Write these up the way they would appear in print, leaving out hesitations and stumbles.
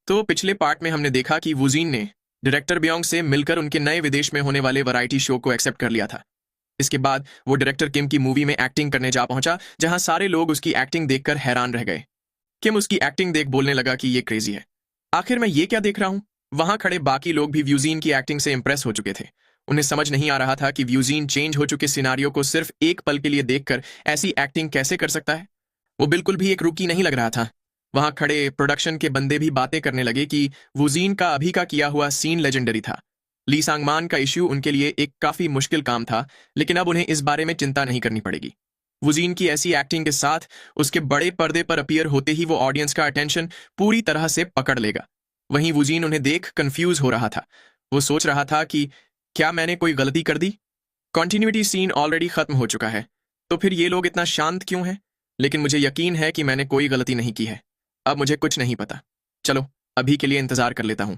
तो पिछले पार्ट में हमने देखा कि वुजीन ने डायरेक्टर ब्योंग से मिलकर उनके नए विदेश में होने वाले वैरायटी शो को एक्सेप्ट कर लिया था। इसके बाद वो डायरेक्टर किम की मूवी में एक्टिंग करने जा पहुंचा, जहां सारे लोग उसकी एक्टिंग देखकर हैरान रह गए। किम उसकी एक्टिंग देख बोलने लगा कि ये क्रेजी है, आखिर मैं ये क्या देख रहा हूं। वहां खड़े बाकी लोग भी व्यूजीन की एक्टिंग से इंप्रेस हो चुके थे। उन्हें समझ नहीं आ रहा था कि व्यूजीन चेंज हो चुके सिनारियो को सिर्फ एक पल के लिए देखकर ऐसी एक्टिंग कैसे कर सकता है। वो बिल्कुल भी एक रूकी नहीं लग रहा था। वहां खड़े प्रोडक्शन के बंदे भी बातें करने लगे कि वुजीन का अभी का किया हुआ सीन लेजेंडरी था। ली सांगमान का इश्यू उनके लिए एक काफी मुश्किल काम था, लेकिन अब उन्हें इस बारे में चिंता नहीं करनी पड़ेगी। वुजीन की ऐसी एक्टिंग के साथ उसके बड़े पर्दे पर अपीयर होते ही वो ऑडियंस का अटेंशन पूरी तरह से पकड़ लेगा। वहीं वुजीन उन्हें देख कंफ्यूज हो रहा था। वो सोच रहा था कि क्या मैंने कोई गलती कर दी। कॉन्टिन्यूटी सीन ऑलरेडी खत्म हो चुका है, तो फिर ये लोग इतना शांत क्यों हैं। लेकिन मुझे यकीन है कि मैंने कोई गलती नहीं की है। अब मुझे कुछ नहीं पता, चलो अभी के लिए इंतजार कर लेता हूं।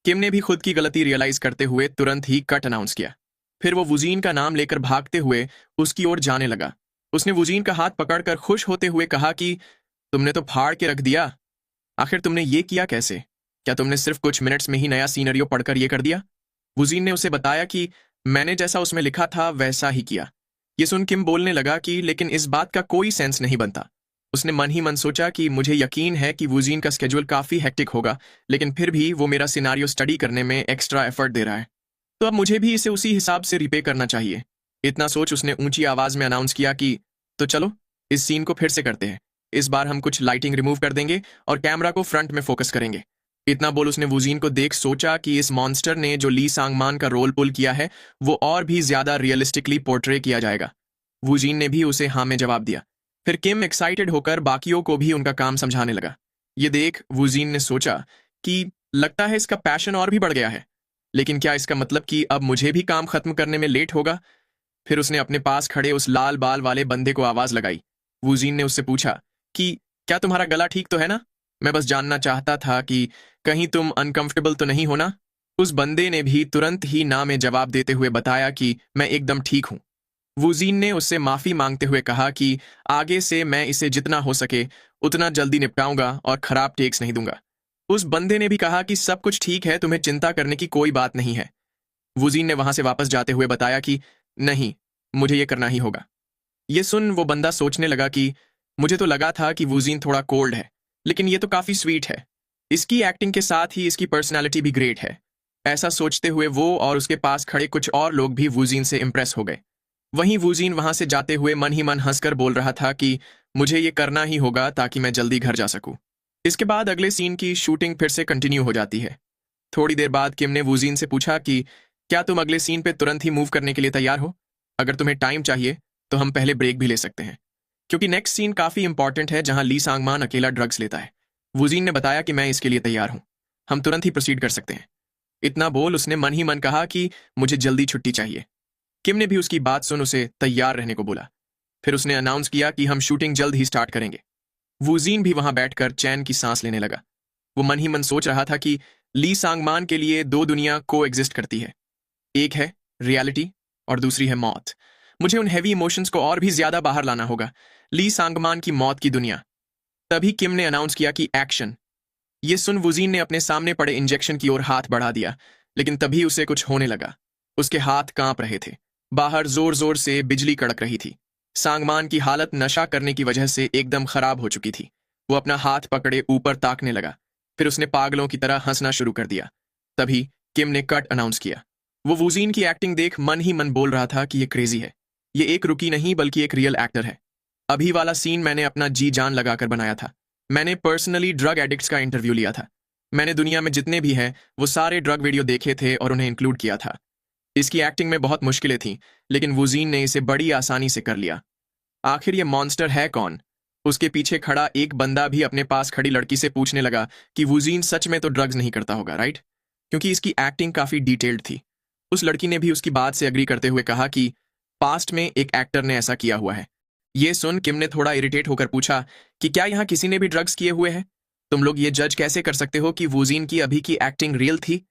किम ने भी खुद की गलती रियलाइज करते हुए तुरंत ही कट अनाउंस किया। फिर वो वुजीन का नाम लेकर भागते हुए उसकी ओर जाने लगा। उसने वुजीन का हाथ पकड़कर खुश होते हुए कहा कि तुमने तो फाड़ के रख दिया। आखिर तुमने ये किया कैसे? क्या तुमने सिर्फ कुछ मिनट्स में ही नया सीनरियो पढ़कर ये कर दिया? वुजीन ने उसे बताया कि मैंने जैसा उसमें लिखा था वैसा ही किया। ये सुन किम बोलने लगा कि लेकिन इस बात का कोई सेंस नहीं बनता। उसने मन ही मन सोचा कि मुझे यकीन है कि वुजीन का स्केड्यूल काफी हेक्टिक होगा, लेकिन फिर भी वो मेरा सिनारियो स्टडी करने में एक्स्ट्रा एफर्ट दे रहा है, तो अब मुझे भी इसे उसी हिसाब से रिपे करना चाहिए। इतना सोच उसने ऊंची आवाज में अनाउंस किया कि तो चलो इस सीन को फिर से करते हैं। इस बार हम कुछ लाइटिंग रिमूव कर देंगे और कैमरा को फ्रंट में फोकस करेंगे। इतना बोल उसने वुजीन को देख सोचा कि इस मॉन्स्टर ने जो ली सांगमान का रोल पुल किया है वो और भी ज्यादा रियलिस्टिकली पोर्ट्रे किया जाएगा। वुजीन ने भी उसे हाँ में जवाब दिया। फिर किम एक्साइटेड होकर बाकियों को भी उनका काम समझाने लगा। ये देख वुजीन ने सोचा कि लगता है इसका पैशन और भी बढ़ गया है, लेकिन क्या इसका मतलब कि अब मुझे भी काम खत्म करने में लेट होगा? फिर उसने अपने पास खड़े उस लाल बाल वाले बंदे को आवाज लगाई। वुजीन ने उससे पूछा कि क्या तुम्हारा गला ठीक तो है ना? मैं बस जानना चाहता था कि कहीं तुम अनकंफर्टेबल तो नहीं हो ना? उस बंदे ने भी तुरंत ही ना में जवाब देते हुए बताया कि मैं एकदम ठीक हूं। वुजीन ने उससे माफी मांगते हुए कहा कि आगे से मैं इसे जितना हो सके उतना जल्दी निपटाऊंगा और खराब टेक्स नहीं दूंगा। उस बंदे ने भी कहा कि सब कुछ ठीक है, तुम्हें चिंता करने की कोई बात नहीं है। वुजीन ने वहां से वापस जाते हुए बताया कि नहीं, मुझे ये करना ही होगा। ये सुन वो बंदा सोचने लगा कि मुझे तो लगा था कि वुजीन थोड़ा कोल्ड है, लेकिन ये तो काफी स्वीट है। इसकी एक्टिंग के साथ ही इसकी पर्सनैलिटी भी ग्रेट है। ऐसा सोचते हुए वो और उसके पास खड़े कुछ और लोग भी वुजीन से इंप्रेस हो गए। वहीं वुजीन वहां से जाते हुए मन ही मन हंसकर बोल रहा था कि मुझे ये करना ही होगा ताकि मैं जल्दी घर जा सकूं। इसके बाद अगले सीन की शूटिंग फिर से कंटिन्यू हो जाती है। थोड़ी देर बाद किम ने वुजीन से पूछा कि क्या तुम अगले सीन पे तुरंत ही मूव करने के लिए तैयार हो? अगर तुम्हें टाइम चाहिए तो हम पहले ब्रेक भी ले सकते हैं, क्योंकि नेक्स्ट सीन काफी इंपॉर्टेंट है जहां ली सांगमान अकेला ड्रग्स लेता है। वुजीन ने बताया कि मैं इसके लिए तैयार हूं, हम तुरंत ही प्रोसीड कर सकते हैं। इतना बोल उसने मन ही मन कहा कि मुझे जल्दी छुट्टी चाहिए। किम ने भी उसकी बात सुन उसे तैयार रहने को बोला। फिर उसने अनाउंस किया कि हम शूटिंग जल्द ही स्टार्ट करेंगे। वुजीन भी वहां बैठकर चैन की सांस लेने लगा। वो मन ही मन सोच रहा था कि ली सांगमान के लिए दो दुनिया को एग्जिस्ट करती है, एक है रियलिटी और दूसरी है मौत। मुझे उन हैवी इमोशंस को और भी ज्यादा बाहर लाना होगा, ली सांगमान की मौत की दुनिया। तभी किम ने अनाउंस किया कि एक्शन। ये सुन वुजीन ने अपने सामने पड़े इंजेक्शन की ओर हाथ बढ़ा दिया, लेकिन तभी उसे कुछ होने लगा। उसके हाथ कांप रहे थे, बाहर जोर जोर से बिजली कड़क रही थी। सांगमान की हालत नशा करने की वजह से एकदम खराब हो चुकी थी। वो अपना हाथ पकड़े ऊपर ताकने लगा। फिर उसने पागलों की तरह हंसना शुरू कर दिया। तभी किम ने कट अनाउंस किया। वो वुजीन की एक्टिंग देख मन ही मन बोल रहा था कि ये क्रेजी है, ये एक रुकी नहीं बल्कि एक रियल एक्टर है। अभी वाला सीन मैंने अपना जी जान लगाकर बनाया था। मैंने पर्सनली ड्रग एडिक्ट्स का इंटरव्यू लिया था। मैंने दुनिया में जितने भी हैं वो सारे ड्रग वीडियो देखे थे और उन्हें इंक्लूड किया था। इसकी एक्टिंग में बहुत मुश्किलें थीं, लेकिन वुजीन ने इसे बड़ी आसानी से कर लिया। आखिर ये मॉन्स्टर है कौन? उसके पीछे खड़ा एक बंदा भी अपने पास खड़ी लड़की से पूछने लगा कि वुजीन सच में तो ड्रग्स नहीं करता होगा, राइट? क्योंकि इसकी एक्टिंग काफी डिटेल्ड थी। उस लड़की ने भी उसकी बात से अग्री करते हुए कहा कि पास्ट में एक एक्टर ने ऐसा किया हुआ है। ये सुन किम ने थोड़ा इरिटेट होकर पूछा कि क्या यहाँ किसी ने भी ड्रग्स किए हुए हैं? तुम लोग ये जज कैसे कर सकते हो कि वुजीन की अभी की एक्टिंग रियल थी?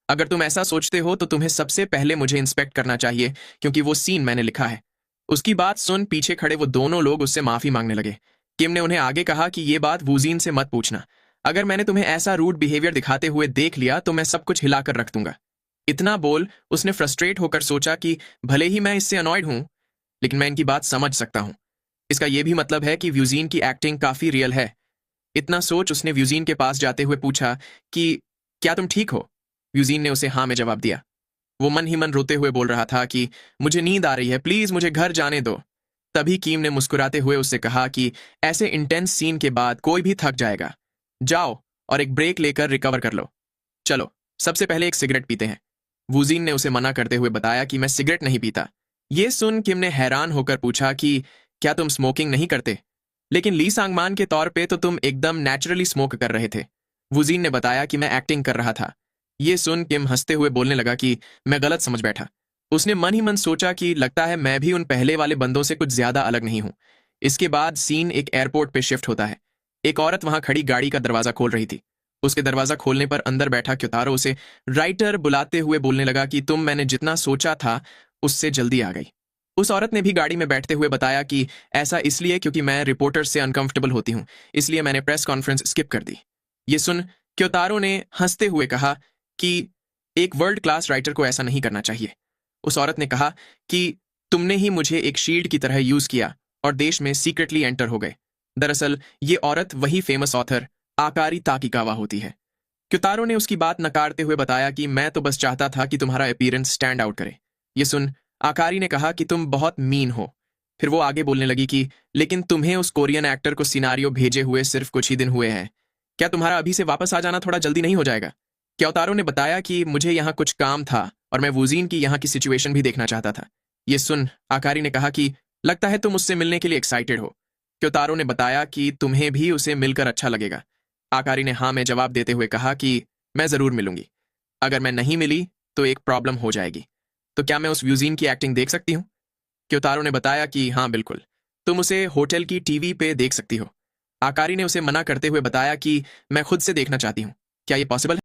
अगर तुम ऐसा सोचते हो तो तुम्हें सबसे पहले मुझे इंस्पेक्ट करना चाहिए, क्योंकि वो सीन मैंने लिखा है। उसकी बात सुन पीछे खड़े वो दोनों लोग उससे माफी मांगने लगे। किम ने उन्हें आगे कहा कि ये बात वुजीन से मत पूछना, अगर मैंने तुम्हें ऐसा रूड बिहेवियर दिखाते हुए देख लिया तो मैं सब कुछ हिलाकर रख दूंगा। इतना बोल उसने फ्रस्ट्रेट होकर सोचा कि भले ही मैं इससे अनॉयड हूं, लेकिन मैं इनकी बात समझ सकता हूं। इसका यह भी मतलब है कि व्यूजीन की एक्टिंग काफी रियल है। इतना सोच उसने व्यूजीन के पास जाते हुए पूछा कि क्या तुम ठीक हो? व्यूजीन ने उसे हाँ में जवाब दिया। वो मन ही मन रोते हुए बोल रहा था कि मुझे नींद आ रही है, प्लीज मुझे घर जाने दो। तभी कीम ने मुस्कुराते हुए उससे कहा कि ऐसे इंटेंस सीन के बाद कोई भी थक जाएगा। जाओ और एक ब्रेक लेकर रिकवर कर लो। चलो, सबसे पहले एक सिगरेट पीते हैं। वूजीन ने उसे मना करते हुए बताया कि मैं सिगरेट नहीं पीता। ये सुन किम ने हैरान होकर पूछा कि क्या तुम स्मोकिंग नहीं करते? लेकिन ली सांगमान के तौर पे तो तुम एकदम नेचुरली स्मोक कर रहे थे। वूजीन ने बताया कि मैं एक्टिंग कर रहा था। ये सुन किम हंसते हुए बोलने लगा कि मैं गलत समझ बैठा। उसने मन ही मन सोचा कि लगता है मैं भी उन पहले वाले बंदों से कुछ ज्यादा अलग नहीं हूं। इसके बाद सीन एक एयरपोर्ट पे शिफ्ट होता है। एक औरत वहां खड़ी गाड़ी का दरवाजा खोल रही थी। उसके दरवाजा खोलने पर अंदर बैठा क्योतारो उसे राइटर बुलाते हुए बोलने लगा कि तुम मैंने जितना सोचा था उससे जल्दी आ गई। उस औरत ने भी गाड़ी में बैठते हुए बताया कि ऐसा इसलिए क्योंकि मैं रिपोर्टर से अनकंफर्टेबल होती हूं, इसलिए मैंने प्रेस कॉन्फ्रेंस स्किप कर दी। ये सुन क्योतारो ने हंसते हुए कहा कि एक वर्ल्ड क्लास राइटर को ऐसा नहीं करना चाहिए। उस औरत ने कहा कि तुमने ही मुझे एक शील्ड की तरह यूज किया और देश में सीक्रेटली एंटर हो गए। दरअसल ये औरत वही फेमस ऑथर आकारी ताकिकावा होती है। क्योतारो ने उसकी बात नकारते हुए बताया कि मैं तो बस चाहता था कि तुम्हारा अपीयरेंस स्टैंड आउट करे। ये सुन आकारी ने कहा कि तुम बहुत मीन हो। फिर वो आगे बोलने लगी कि लेकिन तुम्हें उस कोरियन एक्टर को सिनारियो भेजे हुए सिर्फ कुछ ही दिन हुए हैं। क्या तुम्हारा अभी से वापस आ जाना थोड़ा जल्दी नहीं हो जाएगा? क्योतारो ने बताया कि मुझे यहाँ कुछ काम था और मैं वूजीन की यहाँ की सिचुएशन भी देखना चाहता था। ये सुन आकारी ने कहा कि लगता है तुम उससे मिलने के लिए एक्साइटेड हो। क्योतारो ने बताया कि तुम्हें भी उसे मिलकर अच्छा लगेगा। आकारी ने हाँ में जवाब देते हुए कहा कि मैं जरूर मिलूंगी। अगर मैं नहीं मिली तो एक प्रॉब्लम हो जाएगी। तो क्या मैं उस व्यूजीन की एक्टिंग देख सकती हूँ? क्योतारो ने बताया कि हाँ बिल्कुल, तुम उसे होटल की टीवी पे देख सकती हो। आकारी ने उसे मना करते हुए बताया कि मैं खुद से देखना चाहती हूँ। क्या ये पॉसिबल है?